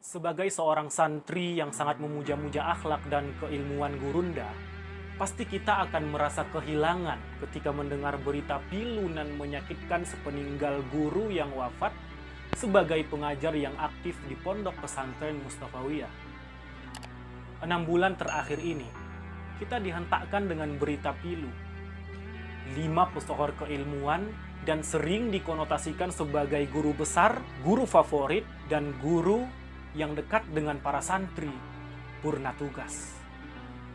Sebagai seorang santri yang sangat memuja-muja akhlak dan keilmuan gurunda, pasti kita akan merasa kehilangan ketika mendengar berita pilu dan menyakitkan sepeninggal guru yang wafat sebagai pengajar yang aktif di Pondok Pesantren Mustafawiyah. 6 bulan terakhir ini, kita dihentakkan dengan berita pilu. 5 pesohor keilmuan dan sering dikonotasikan sebagai guru besar, guru favorit, dan guru yang dekat dengan para santri, purna tugas.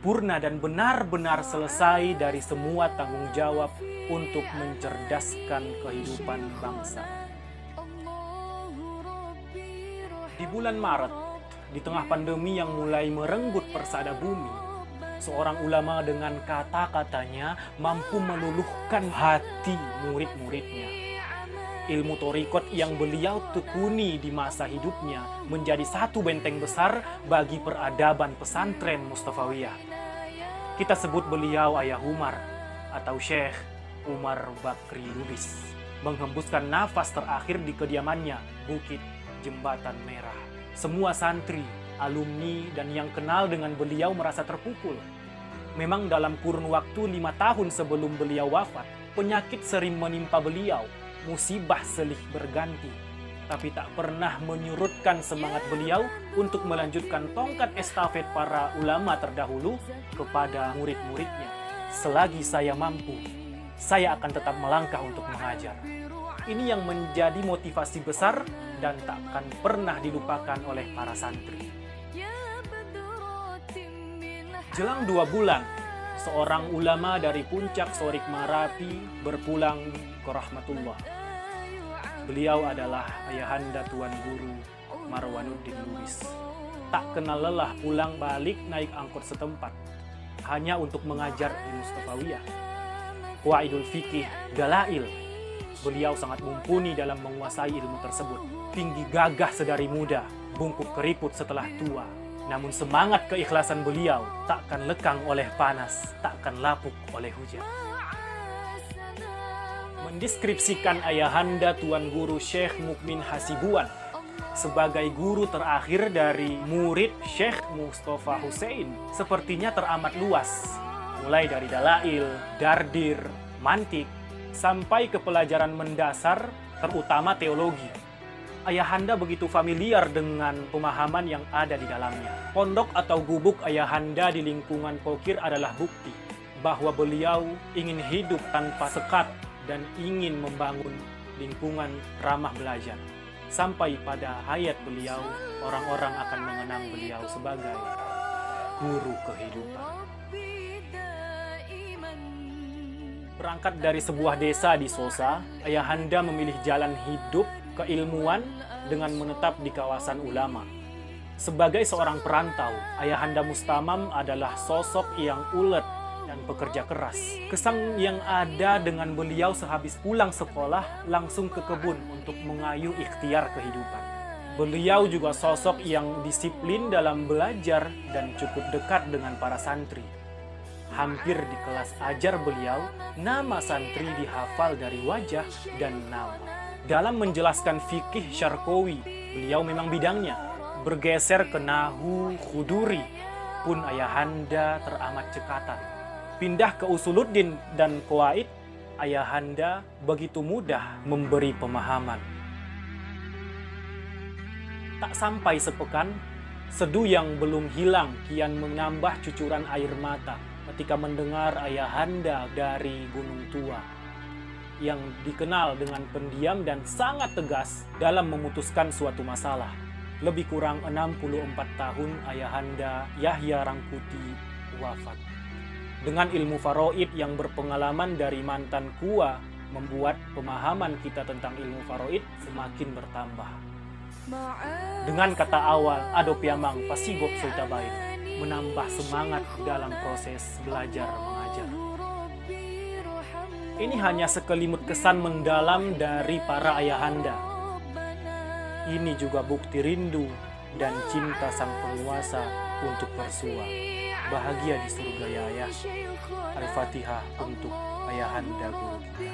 Purna dan benar-benar selesai dari semua tanggung jawab untuk mencerdaskan kehidupan bangsa. Di bulan Maret, di tengah pandemi yang mulai merenggut persada bumi, seorang ulama dengan kata-katanya mampu meluluhkan hati murid-muridnya. Ilmu torikot yang beliau tekuni di masa hidupnya menjadi satu benteng besar bagi peradaban pesantren Mustafawiyah. Kita sebut beliau Ayah Umar atau Syekh Umar Bakri Lubis, menghembuskan nafas terakhir di kediamannya, Bukit Jembatan Merah. Semua santri, alumni, dan yang kenal dengan beliau merasa terpukul. Memang dalam kurun waktu 5 tahun sebelum beliau wafat, penyakit sering menimpa beliau, musibah silih berganti, tapi tak pernah menyurutkan semangat beliau untuk melanjutkan tongkat estafet para ulama terdahulu kepada murid-muridnya. Selagi saya mampu, saya akan tetap melangkah untuk mengajar. Ini yang menjadi motivasi besar dan tak akan pernah dilupakan oleh para santri. Jelang 2 bulan, seorang ulama dari puncak Sorik Marapi berpulang ke rahmatullah. Beliau adalah ayahanda Tuan Guru Marwanuddin Lubis. Tak kenal lelah pulang balik naik angkot setempat, hanya untuk mengajar di Mustafawiyah. Qawaidul fikih, dalail. Beliau sangat mumpuni dalam menguasai ilmu tersebut. Tinggi gagah sedari muda, bungkuk keriput setelah tua. Namun semangat keikhlasan beliau takkan lekang oleh panas, takkan lapuk oleh hujan. Mendeskripsikan ayahanda Tuan Guru Syekh Mukmin Hasibuan sebagai guru terakhir dari murid Syekh Mustafa Hussein sepertinya teramat luas. Mulai dari dalail, dardir, mantik, sampai ke pelajaran mendasar, terutama teologi. Ayahanda begitu familiar dengan pemahaman yang ada di dalamnya. Pondok atau gubuk ayahanda di lingkungan Pokir adalah bukti bahwa beliau ingin hidup tanpa sekat dan ingin membangun lingkungan ramah belajar. Sampai pada hayat beliau, orang-orang akan mengenang beliau sebagai guru kehidupan. Berangkat dari sebuah desa di Sosa, ayahanda memilih jalan hidup keilmuan dengan menetap di kawasan ulama. Sebagai seorang perantau, ayahanda Mustamam adalah sosok yang ulet dan pekerja keras. Kesan yang ada dengan beliau sehabis pulang sekolah langsung ke kebun untuk mengayuh ikhtiar kehidupan. Beliau juga sosok yang disiplin dalam belajar dan cukup dekat dengan para santri. Hampir di kelas ajar beliau, nama santri dihafal dari wajah dan nama. Dalam menjelaskan fikih syarqawi, beliau memang bidangnya. Bergeser ke nahu khuduri pun ayahanda teramat cekatan. Pindah ke usuluddin dan qawaid, ayahanda begitu mudah memberi pemahaman. Tak sampai sepekan, sedu yang belum hilang kian menambah cucuran air mata ketika mendengar ayahanda dari Gunung Tua yang dikenal dengan pendiam dan sangat tegas dalam memutuskan suatu masalah. Lebih kurang 64 tahun ayahanda Yahya Rangkuti wafat. Dengan ilmu faraid yang berpengalaman dari mantan Kua, membuat pemahaman kita tentang ilmu faraid semakin bertambah. Dengan kata awal, Ado Piamang Pasigop Sultabain, menambah semangat dalam proses belajar mengajar. Ini hanya sekelimut kesan mendalam dari para ayahanda. Ini juga bukti rindu dan cinta sang penguasa untuk bersua. Bahagia di surga ya ayah. Al-Fatihah untuk ayahanda guru kita.